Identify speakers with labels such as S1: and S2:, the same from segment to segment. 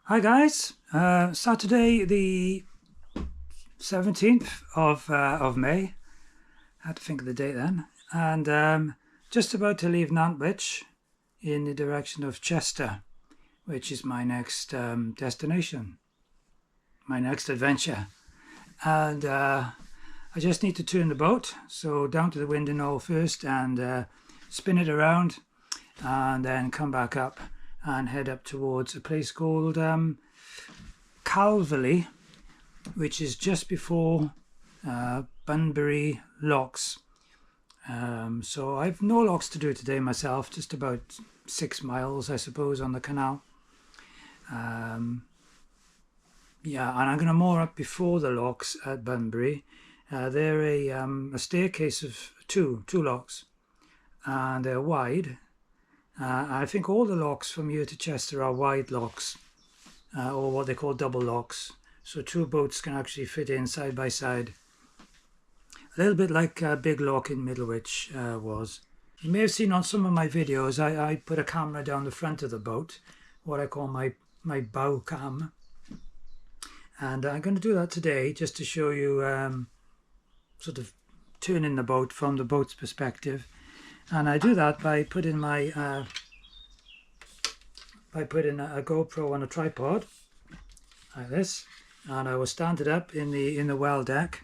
S1: Hi guys, Saturday the 17th of May, had to think of the date then, and just about to leave Nantwich in the direction of Chester, which is my next destination, my next adventure. And I just need to turn the boat, so down to the Wind and Knoll first and spin it around and then come back up and head up towards a place called Calverley, which is just before Bunbury locks. So I've no locks to do today myself, just about 6 miles I suppose on the canal. Yeah, and I'm going to moor up before the locks at Bunbury. They're a staircase of two locks, and they're wide. I think all the locks from here to Chester are wide locks, or what they call double locks. So 2 boats can actually fit in side by side. A little bit like Big Lock in Middlewich was. You may have seen on some of my videos, I put a camera down the front of the boat, what I call my bow cam. And I'm going to do that today just to show you sort of turning the boat from the boat's perspective. And I do that by putting a GoPro on a tripod like this, and I will stand it up in the well deck.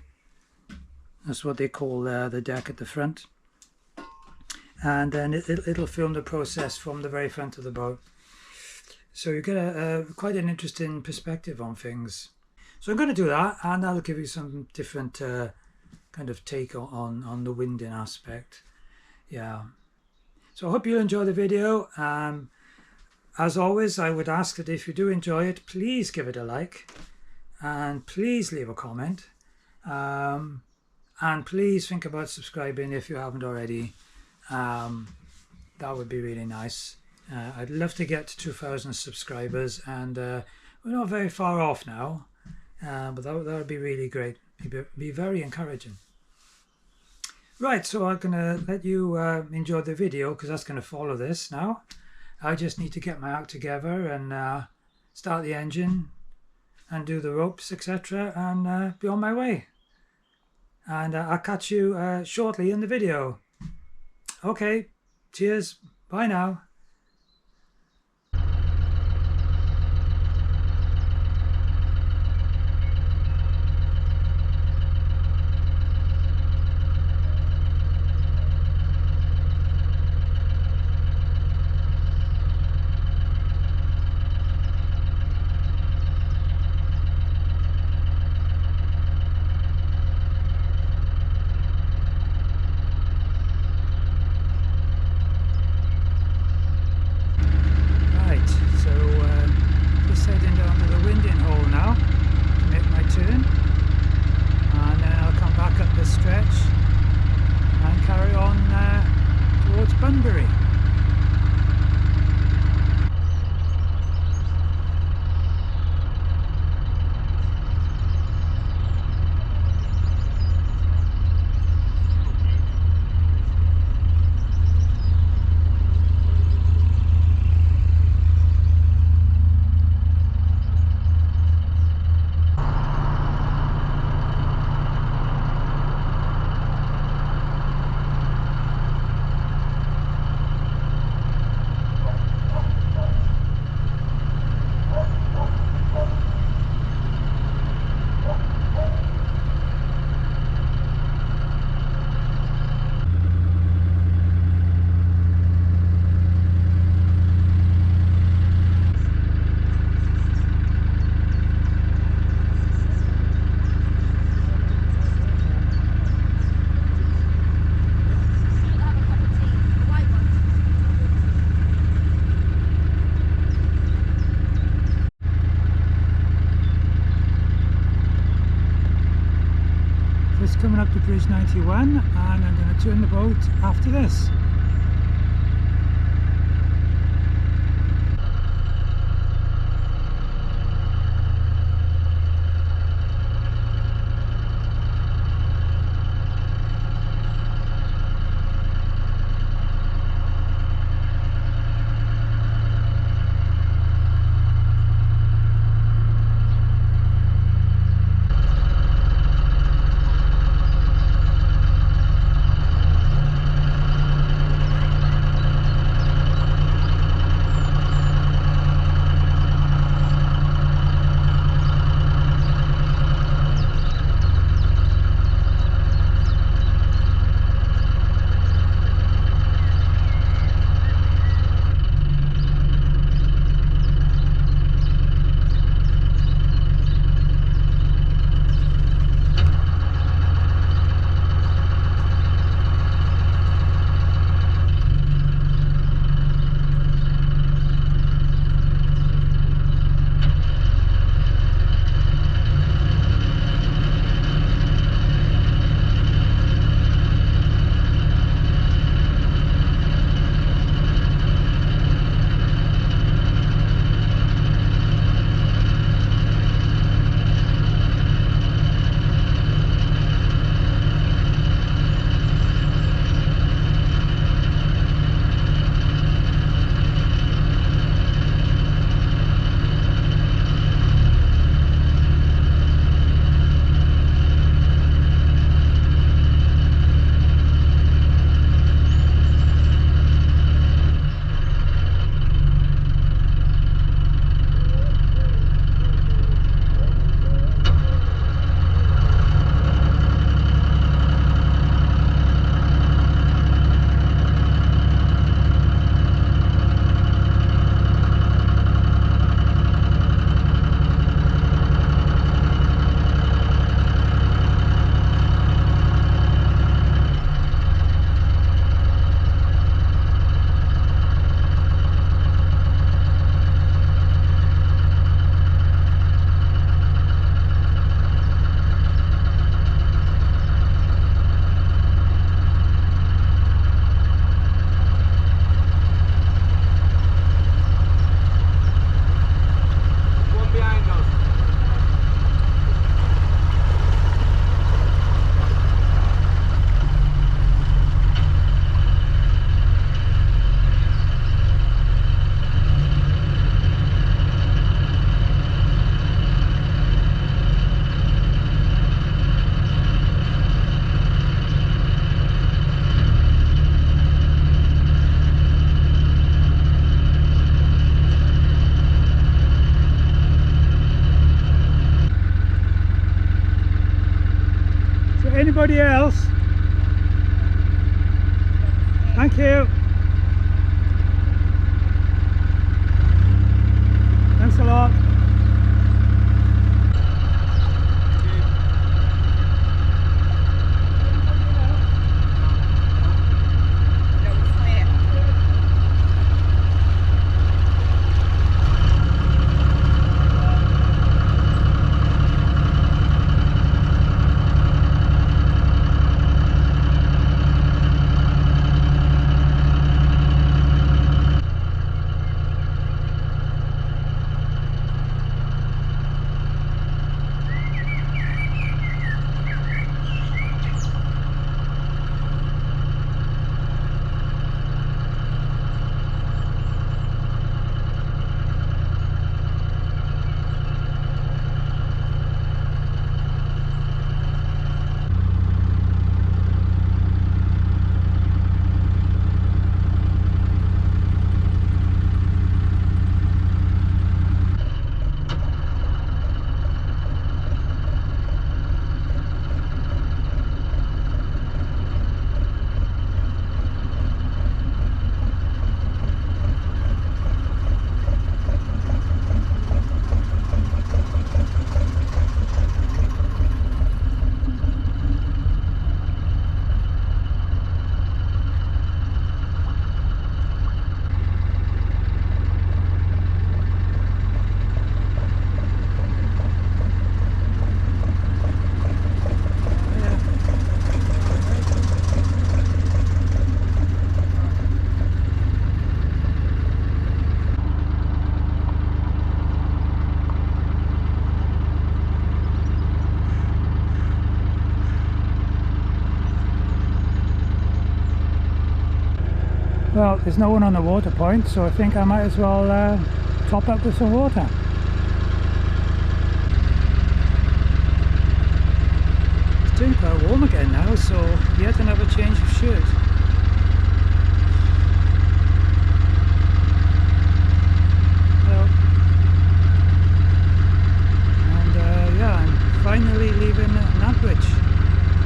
S1: That's what they call the deck at the front, and then it'll film the process from the very front of the boat. So you get quite an interesting perspective on things. So I'm going to do that, and that'll give you some different kind of take on the winding aspect. Yeah, so I hope you'll enjoy the video. As always, I would ask that if you do enjoy it, please give it a like, and please leave a comment, and please think about subscribing if you haven't already. That would be really nice. I'd love to get to 2,000 subscribers, and we're not very far off now, but that would be really great. Be very encouraging. Right, so I'm going to let you enjoy the video, because that's going to follow this now. I just need to get my act together and start the engine and do the ropes, etc., and be on my way. And I'll catch you shortly in the video. Okay, cheers, bye now. Bunbury. Coming up to Bridge 91, and I'm going to turn the boat after this. Anybody else? Thank you. Thanks a lot. Well, there's no one on the water point, so I think I might as well top up with some water. It's turned quite warm again now, so yet another change of shirt. Well, and yeah, I'm finally leaving Nantwich.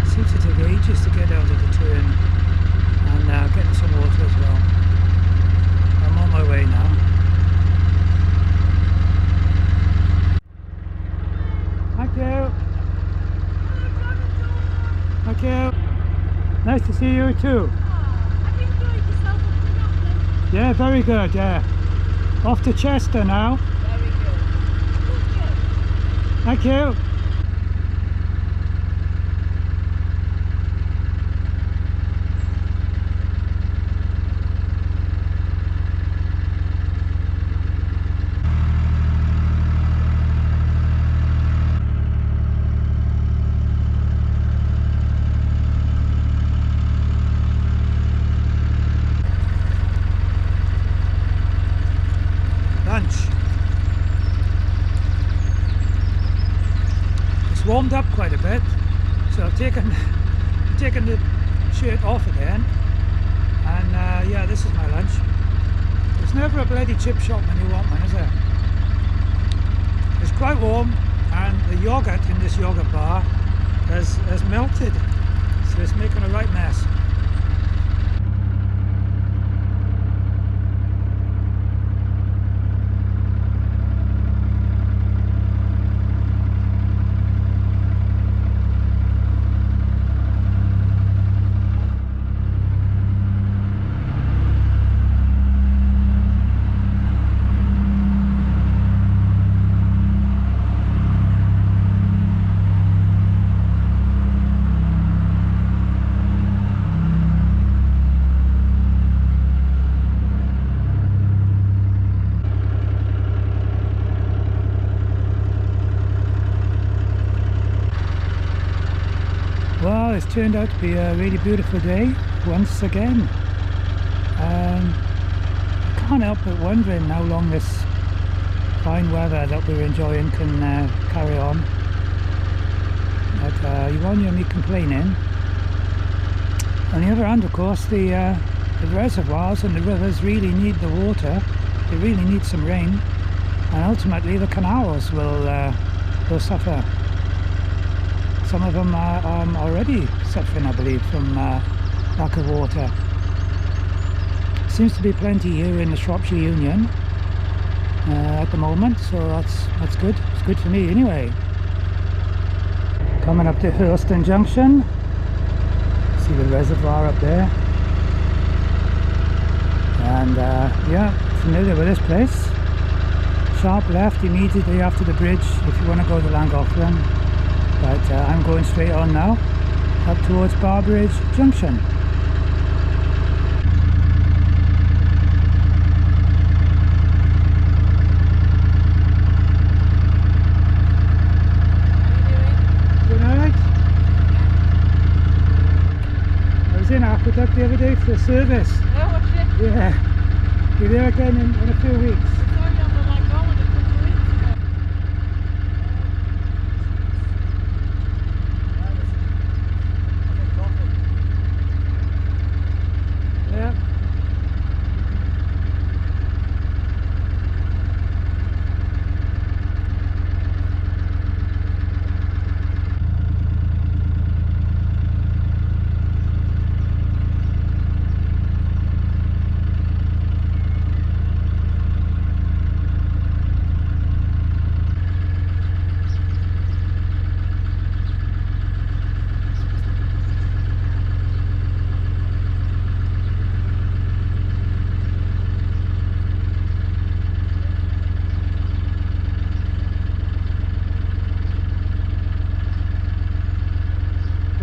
S1: Seems to take ages to get out of the turn. And getting some water as well. I'm on my way now. Thank you. Thank you. Nice to see you too.
S2: Have you enjoyed yourself up in Scotland?
S1: Yeah, very good, yeah. Off to Chester now.
S2: Very good.
S1: Thank you. It's warmed up quite a bit, so I've taken the shirt off again, and yeah, this is my lunch. There's never a bloody chip shop when you want one, is there? It's quite warm, and the yoghurt in this yoghurt bar has melted, so it's making a right mess. Well, it's turned out to be a really beautiful day once again. I can't help but wondering how long this fine weather that we're enjoying can carry on. But you won't hear me complaining. On the other hand, of course, the reservoirs and the rivers really need the water. They really need some rain, and ultimately the canals will suffer. some of them are already suffering, I believe, from lack of water. Seems to be plenty here in the Shropshire Union at the moment, so that's good. It's good for me anyway. Coming up to Llangollen Junction. See the reservoir up there. And yeah, familiar with this place. Sharp left immediately after the bridge if you want to go to Llangollen. But I'm going straight on now, up towards Barbridge Junction. Aqueduct the other day for a service.
S2: Oh, what's it?
S1: Yeah. Be there again in a few weeks.
S2: I saw you on the Llangollen a couple of weeks ago.
S1: Yeah.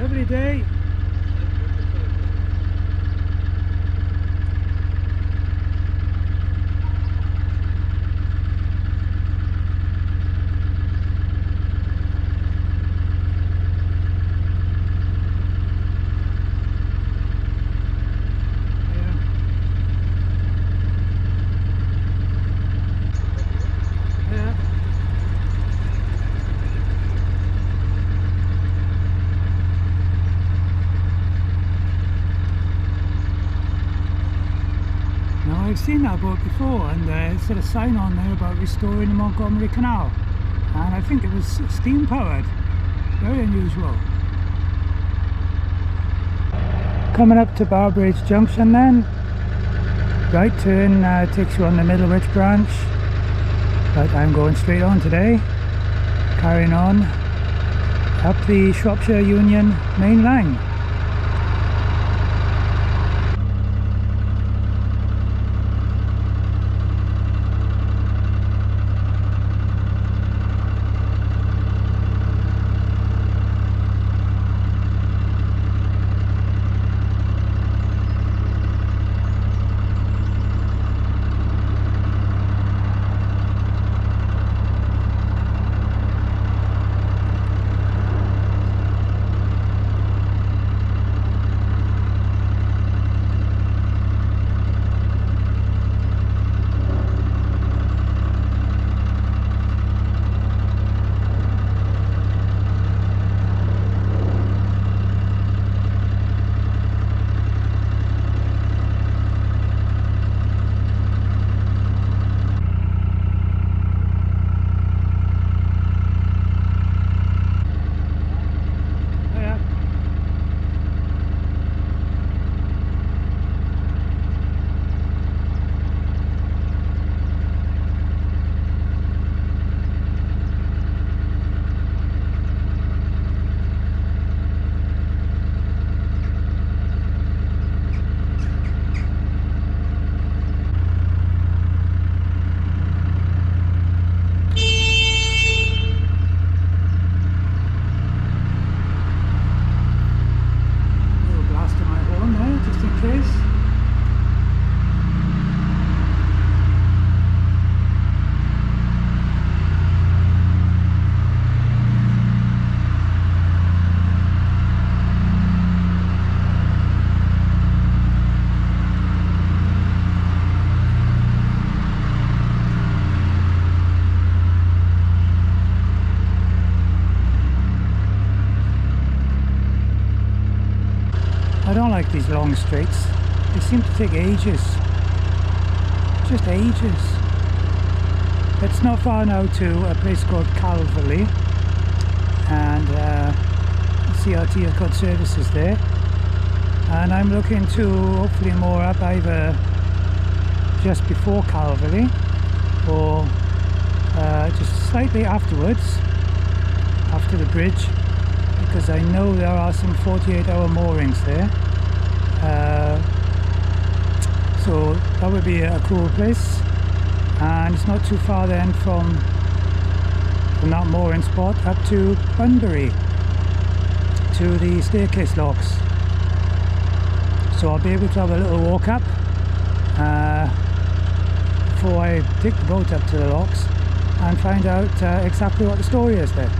S1: Lovely day. I've seen that boat before, and it's got a sign on there about restoring the Llangollen Canal, and I think it was steam powered. Very unusual. Coming up to Barbridge Junction then, right turn takes you on the Middlewich branch, but I'm going straight on today, carrying on up the Shropshire Union main line. I don't like these long straights. They seem to take ages. Just ages. It's not far now to a place called Calverley, and CRT have got services there, and I'm looking to hopefully moor up either just before Calverley or just slightly afterwards, after the bridge, because I know there are some 48-hour moorings there. So that would be a cool place, and it's not too far then from that mooring spot up to Bunbury, to the staircase locks. So I'll be able to have a little walk up before I take the boat up to the locks and find out exactly what the story is there.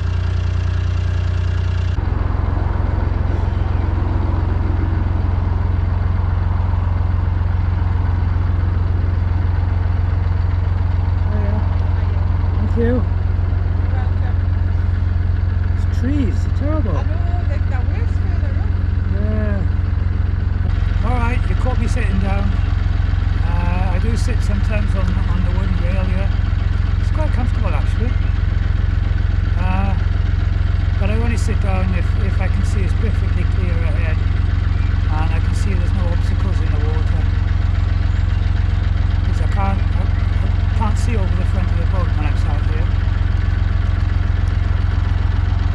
S1: You. It's trees, it's terrible.
S2: I know, like the waves further up.
S1: Yeah. Alright, you caught me sitting down. I do sit sometimes on the wooden rail here. It's quite comfortable actually. But I only sit down if I can see it's perfectly clear ahead and I can see there's no obstacles in the water. Because I can't see over the front of the boat when I'm sat here.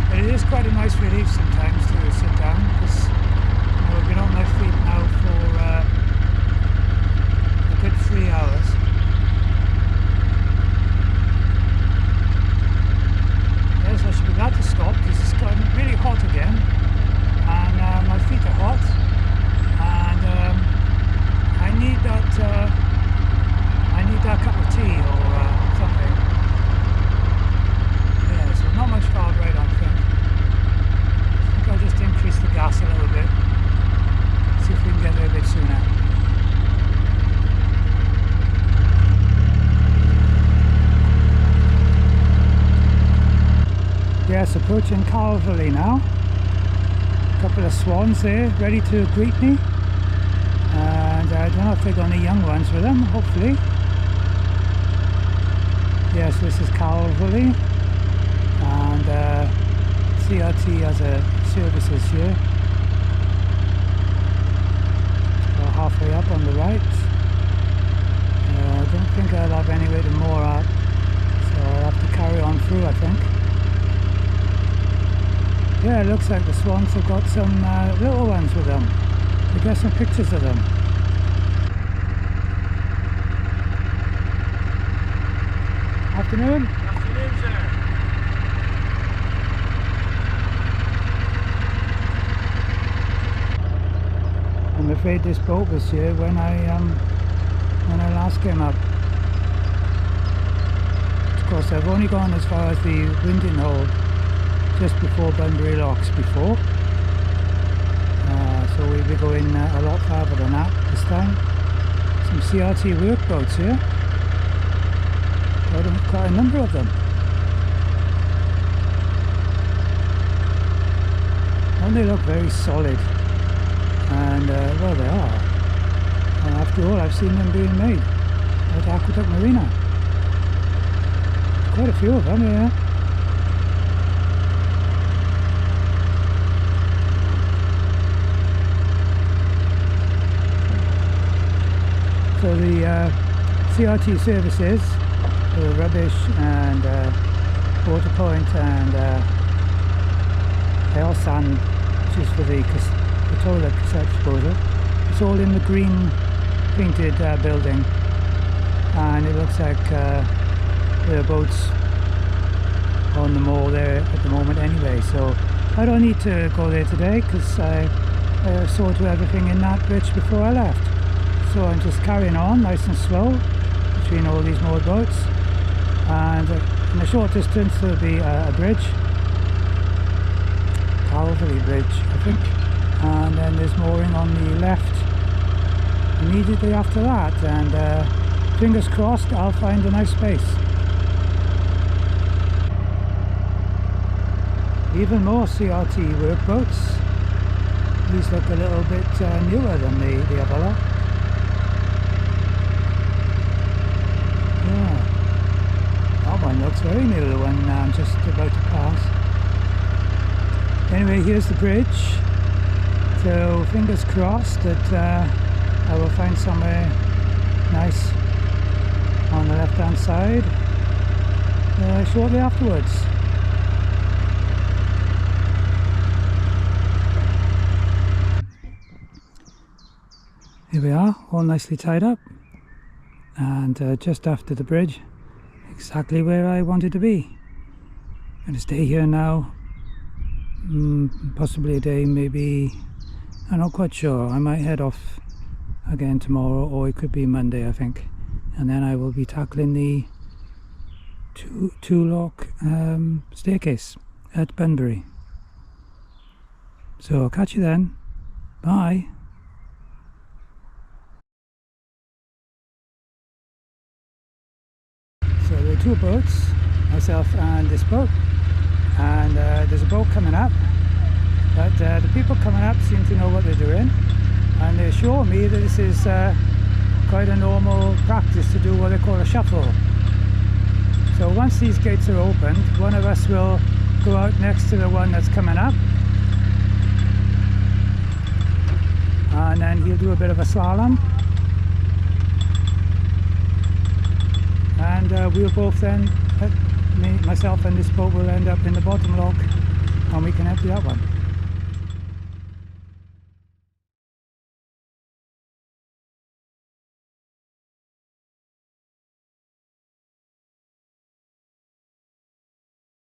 S1: But it is quite a nice relief sometimes to sit down, because I've been on my feet now for a good 3 hours. Yes, I should be glad to stop because it's gotten really hot again, and my feet are hot, and I need that cup of tea or something. Yeah, so not much far right on, I think I'll just increase the gas a little bit, see if we can get there a bit sooner. Yes, approaching Calverley now. A couple of swans there ready to greet me, and I don't know if they've got any young ones with them, hopefully. Yes, this is Calverley, and CRT has services here. About halfway up on the right. I don't think I'll have anywhere to moor at, so I'll have to carry on through, I think. Yeah, it looks like the swans have got some little ones with them. I get some pictures of them. Afternoon.
S3: Afternoon, sir.
S1: I'm afraid this boat was here when I last came up. Of course, I've only gone as far as the winding hole just before Bunbury locks before. So we'll be going a lot farther than that this time. Some CRT workboats here. Quite a number of them. And they look very solid. And well, they are. After all, I've seen them being made at Aqueduct Marina. Quite a few of them, yeah. So the CRT services, the rubbish and water point and air sand, which is for the toilet cassette disposal. It's all in the green painted building, and it looks like there are boats on the moor there at the moment anyway, so I don't need to go there today because I saw to everything in Nantwich before I left. So I'm just carrying on nice and slow between all these moored boats, and in a short distance there'll be a bridge, Calverley Bridge I think, and then there's mooring on the left immediately after that, and fingers crossed I'll find a nice space. Even more CRT workboats. These look a little bit newer than the other lot. Yeah, that one looks very new, the one I'm just about to pass. Anyway, here's the bridge, so fingers crossed that I will find somewhere nice on the left hand side shortly afterwards. Here we are, all nicely tied up, and just after the bridge, exactly where I wanted to be. I'm going to stay here now, possibly a day, maybe, I'm not quite sure. I might head off again tomorrow, or it could be Monday, I think, and then I will be tackling the two-lock staircase at Bunbury. So I'll catch you then. Bye. So there are two boats, myself and this boat, and there's a boat coming up, but the people coming up seem to know what they're doing, and they assure me that this is quite a normal practice to do what they call a shuffle. So once these gates are opened, one of us will go out next to the one that's coming up, and then he'll do a bit of a slalom, and we'll both then, myself and this boat will end up in the bottom lock, and we can empty that one.